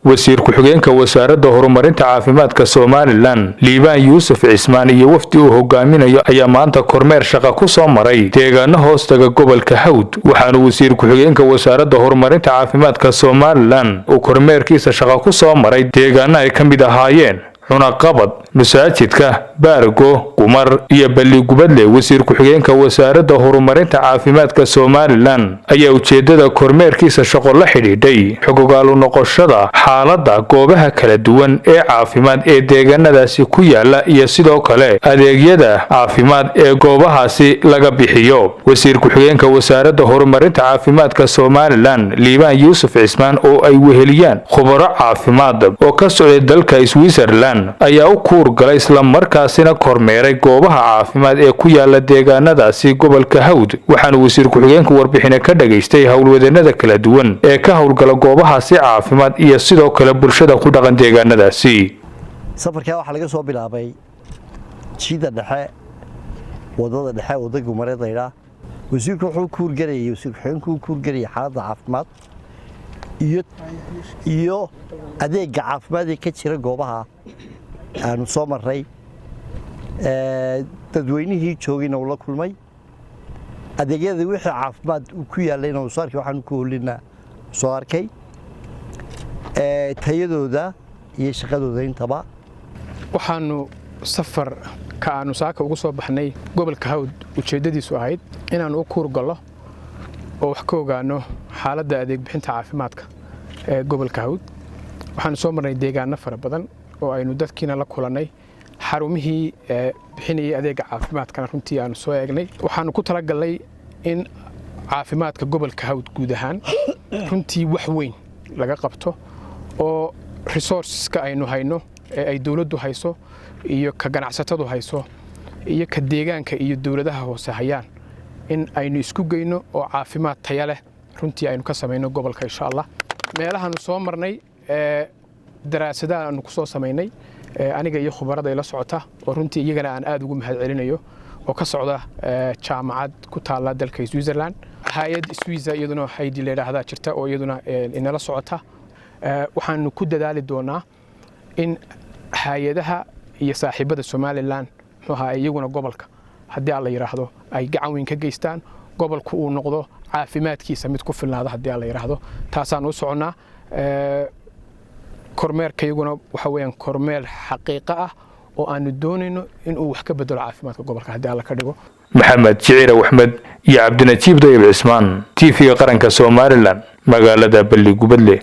wasiir ku-xigeenka wasaaradda horumarinta caafimaadka Somaliland Liibaan Yuusuf Cismaan iyo wafdi uu hogaaminayo ayaa maanta kormeer shaqo ku soo maray deegaano hoostaga gobolka Hawd waxaana wasiir ku-xigeenka wasaaradda horumarinta caafimaadka Somaliland uu kormeerkiisa shaqo ku soo maray deegaano ay ka mid ahaayeen cunaqabad masaajidka baargo qumar iyo balli gubadle wasiir ku-xigeenka wasaaradda horumarinta caafimaadka Somaliland ayaa ujeedada kormeerkiisa shaqo la xidhiidhay xogogaalu noqoshada xaaladda goobaha kala duwan ee caafimaad ee deegaanadaasi ku yaala iyo sidoo kale adeegyada caafimaad ee goobahaasi laga bixiyo wasiir ku-xigeenka wasaaradda horumarinta caafimaadka Somaliland Liibaan Yuusuf Cismaan oo ay weheliyaan khubaro caafimaad oo ka socday dalka Switzerland ayaa u kuur galay isla markaasina kormeeray goobaha caafimaad ee ku yaala deegaanadaasi gobolka Hawd waxaana wasiir ku-xigeenku warbixin ka dhageystay hawlwadeennada kala duwan ee ka hawlgala goobahaasi caafimaad iyo sidoo kale bulshada ku dhaqan deegaanadaasi safarka waxa laga soo bilaabay jida dhexe wadada gumareedayda wasiirku wuxuu kuur galayay wasiir ku-xigeenku kuur galayay xaaladda caafimaad iyo adeegga caafimaad ee ka jira goobaha aanu soo maray dadweynihii joogayna uu la kulmay adeegyada wixii caafimaad uu ku yaalayna uu soo arkay waxaanu ku holinaa soo arkay tayadooda iyo shaqadooda intaba waxaanu safar ka aanu saaka ugu soo baxnay gobolka Hawd ujeedadiisu ahayd inaanu u kuur gallo oo wax ka ogaano xaaladda adeeg bixinta caafimaadka ee gobolka Hawd waxaanu soo marnay deegaano fara badan oo aynu dadkiina la kulanay xarumihii bixinayay adeega caafimaadkana runtii aanu soo eegnay waxaanu ku talagalnay in caafimaadka gobolka Hawd guud ahaan runtii wax weyn laga qabto oo resourceska aynu hayno ee ay dawladdu hayso iyo ka ganacsatadu hayso iyo ka deegaanka iyo dawladaha hoose hayaan in aynu isku geyno oo caafimaad tayo leh runtii aynu ka sameeyno gobolka insha Allah meelahaanu soo marnay daraasadaha aanu ku soo sameynay aniga iyo khubarada ila socota oo runtii iyagana aan aad ugu mahad celinayo oo ka socda jaamacad ku taala dalka Switzerland hay'ad Swiss iyaduna waxay dileedahay jirta oo iyaduna inala socota waxaanu ku dadaali doonaa in hay'adaha iyo saaxiibada Somaliland waxa iyaguna gobolka haddii alla yiraahdo ay gacan weyn ka geystaan gobolku uu noqdo caafimaadkiisa mid ku filnaada haddii alla yiraahdo taasaan u soconaa kormeerkayguna waxa weeyaan kormeer xaqiiqo ah oo aanu doonayno in uu wax ka bedelo caafimaadka gobolka haddii alla ka dhigo maxamed Jiciir Axmed iyo Cabdinajiib Dayib Cismaan TV qaranka Somaliland magaalada Balli Gubadle